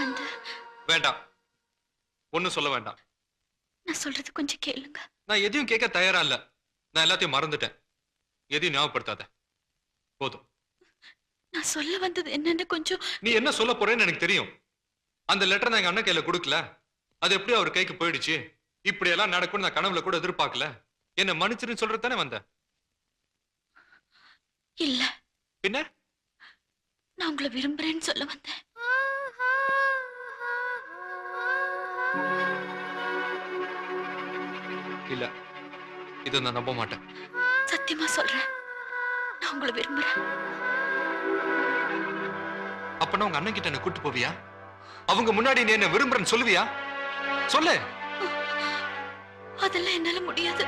வந்து வேண்டாம், ஒன்னும் சொல்ல வேண்டாம். நான் சொல்றது கொஞ்சம் கேளுங்க. நான் எதையும் கேட்க தயாரா இல்ல. நான் எல்லாத்தையும் மறந்துட்டேன். எதையும் ஞாபகப்படுத்தாத. போதும். நான் சொல்ல வந்தது என்னன்னு கொஞ்சம். நீ என்ன சொல்ல போறேன்னு எனக்கு தெரியும். அந்த லெட்டர் நான் எங்க அண்ணன் கையில கொடுக்கல. அது எப்படி அவர் கைக்கு போயிடுச்சு? இப்படி எல்லாம் நடக்கும்னு நான் கனவுல கூட எதிர்பார்க்கல. என்ன மன்னிச்சிருன்னு சொல்றது தானே வந்த? இல்ல. பின்ன? நான் உங்களை விரும்புறேன்னு சொல்ல வந்தேன். இல்ல, இதை நான் நம்ப மாட்டேன். சத்தியமா சொல்றேன், நான் உங்களை விரும்புறேன். அப்பனா உங்க அண்ணன் கிட்ட என்ன கூட்டு போவியா? அவங்க முன்னாடி நீ என்ன விரும்புறேன்னு சொல்லுவியா? சொல்லு. அதெல்லாம் என்னால முடியாது.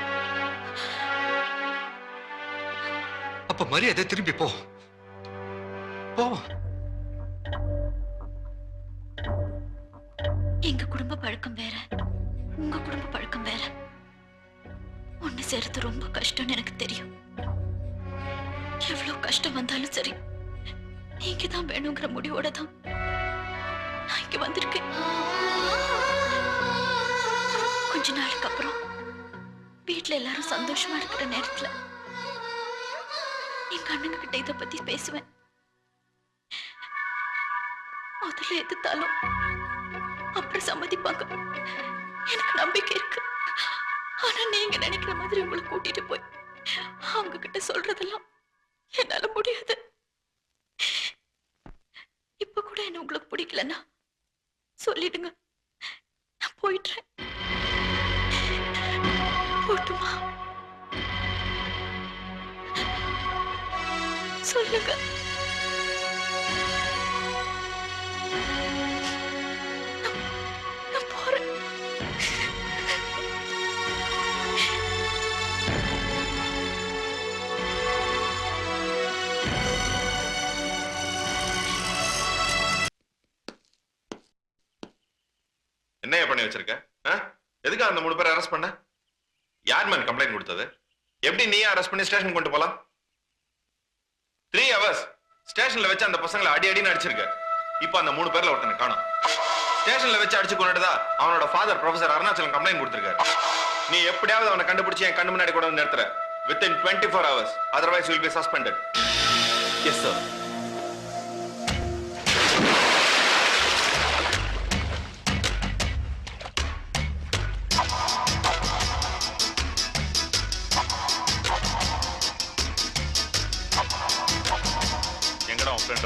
அப்ப மரியாதை திரும்பி போ. போ. எங்க குடும்ப பழக்கம் வேற, உங்க குடும்ப பழக்கம் வேற. ஒண்ணு சேர்த்து ரொம்ப கஷ்டம்னு எனக்கு தெரியும். எவ்வளவு கஷ்டம் வந்தாலும் சரி, நீங்க தான் வேணுங்கிற முடிவோட தான் நான் இங்க வந்திருக்கேன். கொஞ்ச நாளுக்கு அப்புறம் வீட்டுல எல்லாரும் சந்தோஷமா இருக்கிற நேரத்துல எங்க அண்ணங்க கிட்ட இத பத்தி பேசுவேன். முதல்ல எதிர்த்தாலும் அப்புறம் சம்மதிப்பாங்க, எனக்கு நம்பிக்கை இருக்கு. ஆனா நீங்க நினைக்கிற மாதிரி உங்களை கூட்டிட்டு போய் அவங்க கிட்ட சொல்றதெல்லாம் என்னால முடியாது. இப்ப கூட என்ன உங்களுக்கு பிடிக்கலன்னா சொல்லிடுங்க, நான் போயிடுறேன். போட்டுமா? சொல்லுங்க. நான் போறேன். என்ன பண்ணி வச்சிருக்க? எதுக்கு அந்த 3 பேரை அரெஸ்ட் பண்ண? யார் மேன் கம்ப்ளைண்ட் கொடுத்தது? எப்படி நீ அரெஸ்ட் பண்ணி ஸ்டேஷன் கொண்டு போலாம்? 3 hours ஸ்டேஷன்ல வச்சு அந்த பசங்களை அடி அடின்னு அடிச்சிருக்க. இப்போ அந்த 3 பேர்ல ஒருத்தனை காணோம். ஸ்டேஷன்ல வச்சு அடிச்சு கொண்டுதா அவனோட ஃபாதர் ப்ரொஃபசர் அருணாச்சலம் கம்ப்ளைண்ட் கொடுத்திருக்காரு. நீ எப்படியாவது அவனை கண்டுபிடிச்சு என் கண்ணு முன்னாடி கூட வந்து நிறுத்துற. within 24 hours, otherwise you will be suspended. Yes sir.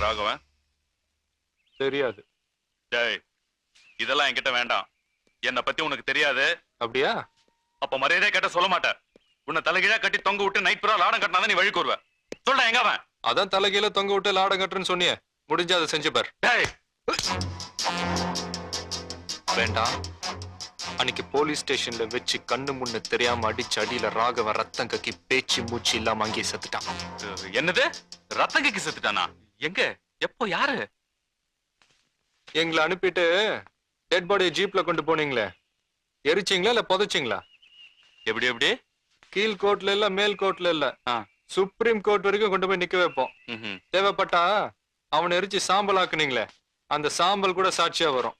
Raghavan தெரியாது. டேய், இதெல்லாம் என்கிட்ட வேண்டாம். என்ன பத்தி உனக்கு தெரியாது. அப்படியா? அப்ப மரியாதை கேட்ட சொல்ல மாட்டேன். உன்னை தலைகீழா கட்டி தொங்க விட்டு நைட் பூரா லாடம் கட்டினா நீ வழிக்கு வருவ. சொல்றேன், எங்க அவன்? அதான் தலைகீழ தொங்க விட்டு லாடம் கட்டுறேன்னு சொன்னியே, முடிஞ்சா அதை செஞ்சு பார். டேய், வேண்டாம். அன்னைக்கு போலீஸ் ஸ்டேஷன்ல வச்சு கண்ணு முன்ன தெரியாம அடிச்சு அடியில ராகவன் ரத்தம் கக்கி பேச்சு மூச்சு இல்லாம அங்கேயே செத்துட்டான். என்னது? ரத்தம் கக்கி செத்துட்டானா? எங்க? எப்போ? யாரு? எங்களை அனுப்பிட்டு டெட் பாடியை ஜீப்ல கொண்டு போனீங்களே, எரிச்சிங்களா இல்ல புதைச்சிங்களா? எப்படி எப்படி? கீழ் கோர்ட்ல இல்ல மேல் கோர்ட்ல இல்ல, சுப்ரீம் கோர்ட் வரைக்கும் கொண்டு போய் நிக்க வைப்போம். தேவைப்பட்டா அவனை எரிச்சு சாம்பல் ஆக்குனீங்களே, அந்த சாம்பல் கூட சாட்சியா வரும்.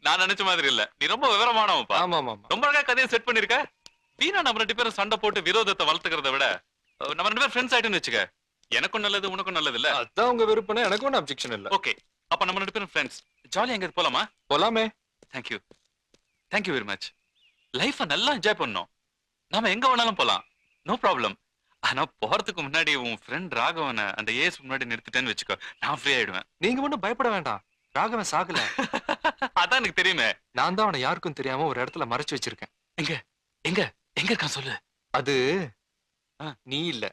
நான் நினைச்ச மாதிரி இல்ல, நீ ரொம்ப விவரமானவப்பா. ஆமா ஆமா, ரொம்ப அழகா கதையை செட் பண்ணிருக்க. வீணா நம்ம 2 பேரும் சண்டை போட்டு விரோதத்தை வளர்த்துக்கிறத விட நம்ம 2 பேரும் ஃப்ரெண்ட்ஸ் ஆயிட்டுன்னு வச்சுக்க. எனக்கும் நல்லது, உனக்கும் நல்லது இல்ல. அதான் உங்க விருப்பம், எனக்கு ஒன்னும் அப்ஜெக்ஷன் இல்ல. ஓகே, அப்ப நம்ம 2 பேரும் ஃப்ரெண்ட்ஸ். ஜாலியா எங்க போலாமா? போலாமே. Thank you, thank you very much. லைஃபை நல்லா என்ஜாய் பண்ணோம். நாம எங்க வேணாலும் போலாம், நோ ப்ராப்ளம். ஆனா போறதுக்கு முன்னாடி உன் ஃப்ரெண்ட் ராகவனை அந்த ஏஸ் முன்னாடி நிறுத்திட்டேன்னு வச்சுக்கோ, நான் ஃப்ரீ ஆயிடுவேன். நீங்க ஒன்னும் பயப்பட வேண்டாம், ராகவன் சாகல. அதான் எனக்கு தெரியுமே. நான் தான் அவனை யாருக்கும் தெரியாம ஒரு இடத்துல மறைச்சு வச்சிருக்கேன். எங்க எங்க எங்க இருக்கான் சொல்லு. அது நீ இல்ல,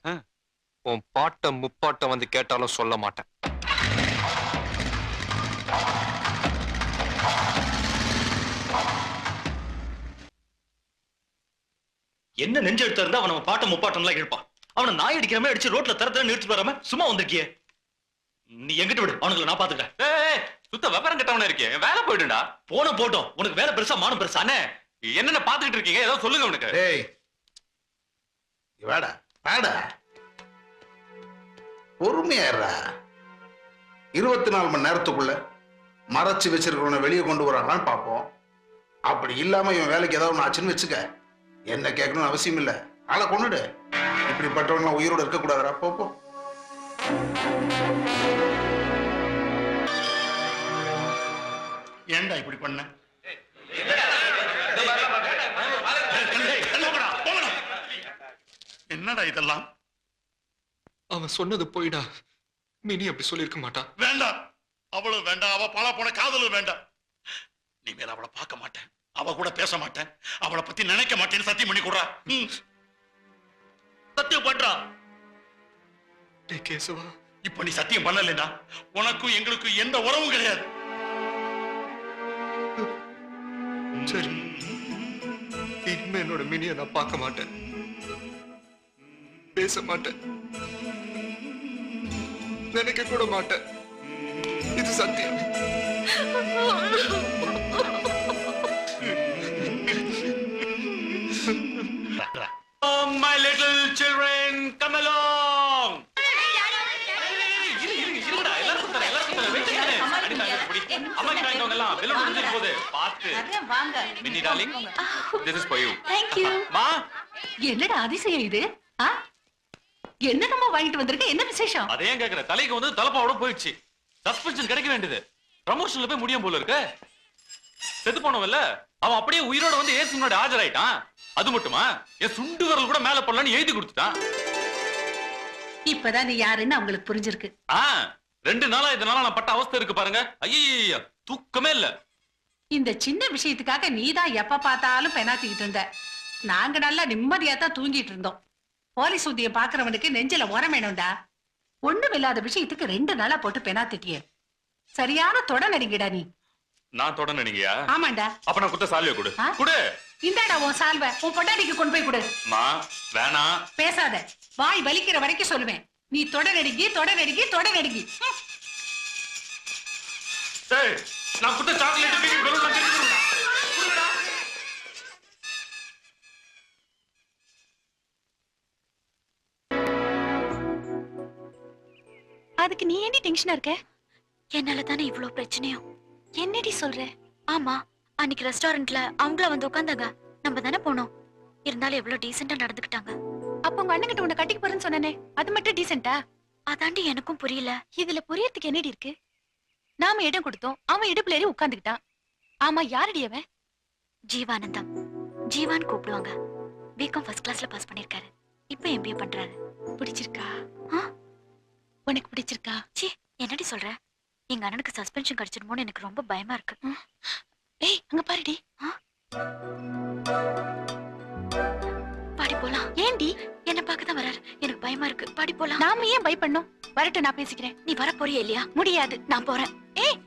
உன் பாட்டம் முப்பாட்டம் வந்து கேட்டாலும் சொல்ல மாட்டேன். என்ன நெஞ்சு எடுத்து இருந்தா அவன் பாட்டம் முப்பாட்டம் எல்லாம் இழுப்பான். அவனை நாய் அடிக்கிற மாதிரி அடிச்சு ரோட்ல தரத்துல நிறுத்திட்டு வராம சும்மா வந்திருக்கியே. நீ எங்கிட்ட விடு, அவனுக்கு நான் பாத்துக்கிறேன். சுத்த விவரம் கட்டவன இருக்கே, வேலை போயிடுடா. போன போட்டோம், உனக்கு வேலை பெருசா மானம் பெருசா? அண்ணே, என்னென்ன பாத்துக்கிட்டு இருக்கீங்க, ஏதோ சொல்லுங்க உனக்கு. டேய் வாடா வாடா, பொறுமையாடுறா. 24 மணி நேரத்துக்குள்ள மறைச்சு வச்சிருக்கிறவனை வெளியே கொண்டு வராங்களான்னு பார்ப்போம். அப்படி இல்லாம இவன் வேலைக்கு ஏதாவது ஒன்று ஆச்சுன்னு வச்சுக்க, என்ன கேட்கணும்னு அவசியம் இல்லை, ஆளை கொண்டுடு. இப்படிப்பட்டவங்களாம் உயிரோட இருக்கக்கூடாதுடா. போ. ஏன்டா இப்படி பண்ண? என்னடா இதெல்லாம்? அவன் சொன்னது போயிடா. மினி அப்படி சொல்லியிருக்க மாட்டான். வேண்டாம், அவளு வேண்டாம், அவ பழ போன காதலும் வேண்டாம். நீ மேல அவளை பார்க்க மாட்டேன், அவ கூட பேச மாட்டேன், அவளை பத்தி நினைக்க மாட்டேன்னு சத்தியம் பண்ணி கொடுறா. சத்தியம் பண்றா. டேய் கேசவா, இப்ப நீ சத்தியம் பண்ணலன்னா உனக்கும் எங்களுக்கும் எந்த உறவும் கிடையாது. சரி, இனிமே என்னோட மினியை நான் பார்க்க மாட்டேன், பேச மாட்டேன், நினைக்க கூட மாட்டேன். இது சத்தியம். My little children, come along. என்னடா அதிசயம் இது? என்னமா வாங்கிட்டு வந்திருக்க? என்ன விசேஷம்? அதே கேக்குற, தலைக்கு வந்து தலப்பாவோட போயிடுச்சு. சஸ்பென்ஷன் கிடைக்க வேண்டியது, ப்ரமோஷன்ல போய் முடியும் போல இருக்கு. செத்து போனவல்ல அவன் அப்படியே உயிரோட வந்து ஏசு முன்னாடி ஆஜராயிட்டான். அது மட்டுமா, என் சுண்டு விரல் கூட மேல போடலான்னு எழுதி கொடுத்துட்டான். இப்பதான் நீ யாருன்னு அவங்களுக்கு புரிஞ்சிருக்கு. 2 நாளா இதனால நான் பட்ட அவஸ்தை இருக்கு பாருங்க. ஐயா, தூக்கமே இல்ல. இந்த சின்ன விஷயத்துக்காக நீதான் எப்ப பார்த்தாலும் பெனாத்திக்கிட்டு இருந்த. நாங்க நல்லா நிம்மதியா தான் தூங்கிட்டு இருந்தோம். போலீஸ் ஊதிய பாக்குறவனுக்கு நெஞ்சில உரம் வேணும்டா. ஒண்ணும் இல்லாத விஷயத்துக்கு 2 நாளா போட்டு பெனாத்திட்டிய. சரியான தொட நடிங்கடா நீ. நான் தொட நடிங்கயா? ஆமாண்டா. அப்ப நான் குத்த சால்வை கொடு. குடு. இந்தாடா உன் சால்வை, உன் பொண்டாட்டிக்கு கொண்டு போய் கொடு. மா வேணாம். பேசாத, வாய் வலிக்கிற வரைக்கும் சொல்லுவேன். நீ தொட நடிகி, தொட நடிகி, தொட நடிகி. ஏய், நான் குத்த சாக்லேட் பீக்கி பலூன் நான் கட்டி கொடுறேன். அதுக்கு நீ ஏன்டி டென்ஷனா இருக்க? என்னால தானே இவ்ளோ பிரச்சனையும். என்னடி சொல்ற? ஆமா, அன்னைக்கு ரெஸ்டாரண்ட்ல அவங்கள வந்து உட்கார்ந்தாங்க, நம்ம தானே போனோம். இருந்தாலும் எவ்வளவு டீசெண்டா நடந்துக்கிட்டாங்க. அப்ப உங்க அண்ணன் கிட்ட உன்னை கட்டிக்க போறேன்னு சொன்னானே, அது மட்டும் டீசெண்டா? அதாண்டி எனக்கும் புரியல. இதுல புரியறதுக்கு என்னடி இருக்கு? நாம இடம் கொடுத்தோம், அவன் இடுப்புல ஏறி உட்கார்ந்துக்கிட்டான். ஆமா, யாரடி அவன்? ஜீவானந்தம். ஜீவான் கூப்பிடுவாங்க. பிகாம் ஃபர்ஸ்ட் கிளாஸ்ல பாஸ் பண்ணிருக்காரு. இப்ப எம்பிஏ பண்றாரு. பிடிச்சிருக்கா? உனக்கு பிடிச்சிருக்கா? ச்சீ, என்னடி சொல்ற? எங்க அண்ணனுக்கு சஸ்பென்ஷன் கிடைச்சிடுமோன்னு எனக்கு ரொம்ப பயமா இருக்கு. ஏய், அங்க பாருடி. பாடி போலாம். ஏண்டி? என்ன பார்க்கதான் வராரு, எனக்கு பயமா இருக்கு. பாடி போலாம். நாம ஏன் பயப்படணும்? வரட்டும், நான் பேசிக்கிறேன். நீ வர போறியா இல்லையா? முடியாது, நான் போறேன். ஏய்,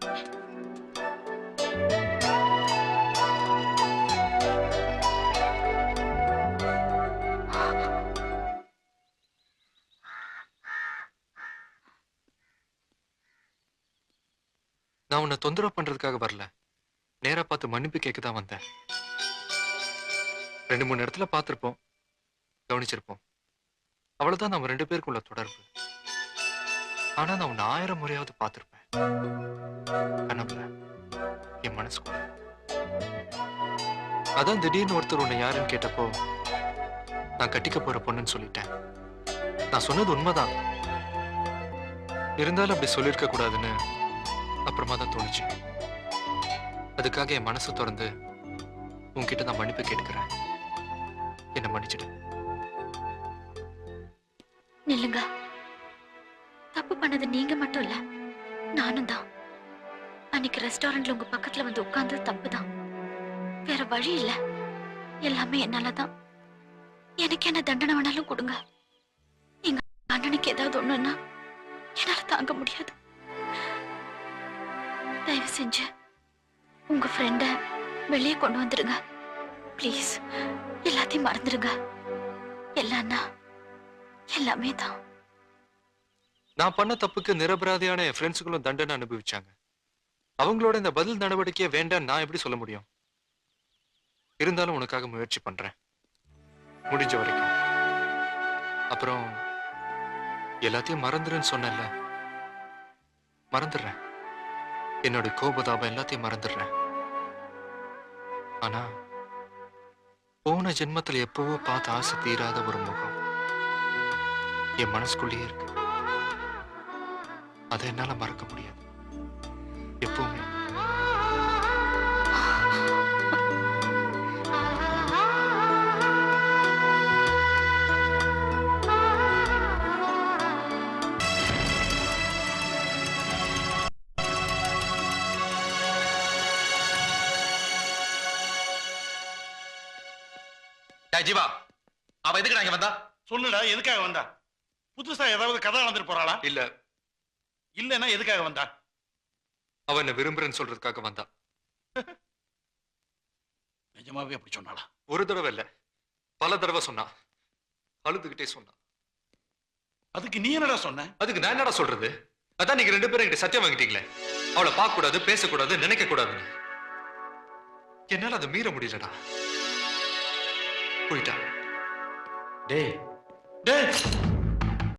நான் உன்னை தொந்தரவு பண்றதுக்காக வரல, நேரா பார்த்து மன்னிப்பு கேட்க தான் வந்தேன். 2-3 இடத்துல பார்த்திருப்போம், கவனிச்சிருப்போம். அவ்வளவுதான் நம்ம 2 பேருக்குள்ள தொடர்பு. ஆனா நான் உன்னை 1000 முறையாவது பார்த்திருப்பேன். கனவுல, என் மனசுக்குள்ள. அதான் திடீர்னு ஒருத்தர் உன்னை யாருன்னு கேட்டப்போ நான் கட்டிக்க போற பொண்ணுன்னு சொல்லிட்டேன். நான் சொன்னது உண்மைதான். இருந்தாலும் அப்படி சொல்லிருக்க கூடாதுன்னு அப்புறமா தான் தோணுச்சு. அதுக்காக என் மனசு திறந்து உன்கிட்ட நான் மன்னிப்பு கேட்டுக்கிறேன். என்ன மன்னிச்சிடு. நில்லுங்க. தப்பு பண்ணது நீங்க மட்டும் இல்ல, நானும் தான். அன்னைக்கு ரெஸ்டாரண்ட்ல உங்க பக்கத்துல வந்து உட்கார்ந்து தப்புதான். வேற வழி இல்ல. எல்லாமே என்னாலதான். எனக்கு என்ன தண்டனை வேணாலும் கொடுங்க. எங்க அண்ணனுக்கு ஏதாவது ஒண்ணுன்னா என்னால தாங்க முடியாது. தயவு செஞ்சு உங்க ஃப்ரெண்ட வெளியே கொண்டு வந்துருங்க ப்ளீஸ். எல்லாத்தையும் மறந்துடுங்க. எல்லாம்னா எல்லாமே தான். நான் பண்ண தப்புக்கு நிரபராதியான என் ஃப்ரெண்ட்ஸுகளும் தண்டனை அனுபவிச்சாங்க. அவங்களோட இந்த பதில் நடவடிக்கையை வேண்டாம் நான் எப்படி சொல்ல முடியும்? இருந்தாலும் உனக்காக முயற்சி பண்றேன், முடிஞ்ச வரைக்கும். அப்புறம் எல்லாத்தையும் மறந்துருன்னு சொன்னல, மறந்துடுறேன். என்னோட கோபதாபம் எல்லாத்தையும் மறந்துடுறேன். ஆனா போன ஜென்மத்துல எப்பவோ பார்த்த ஆசை தீராத ஒரு முகம் என் மனசுக்குள்ளேயே இருக்கு. அதை என்னால மறக்க முடியாது எப்பவுமே. ஜீவா, அவ எதுக்கு நாங்க வந்தா? சொல்லுடா, எதுக்காக வந்தா? புதுசா ஏதாவது கதை நடந்துட்டு போறாளா? இல்ல, இல்லன்னா எதுக்காக வந்தா? அவ என்ன விரும்புறேன்னு சொல்றதுக்காக வந்தா. நிஜமாவே அப்படி சொன்னாளா? ஒரு தடவை இல்ல, பல தடவை சொன்னா. அழுதுகிட்டே சொன்னா. அதுக்கு நீ என்னடா சொன்ன? அதுக்கு நான் என்னடா சொல்றது? அதான் நீங்க 2 பேரும் என்கிட்ட சத்தியம் வாங்கிட்டீங்களே, அவளை பார்க்க கூடாது, பேசக்கூடாது, நினைக்க கூடாதுன்னு. என்னால அதை மீற முடியலடா. போயிட்டா. டேய் டேய்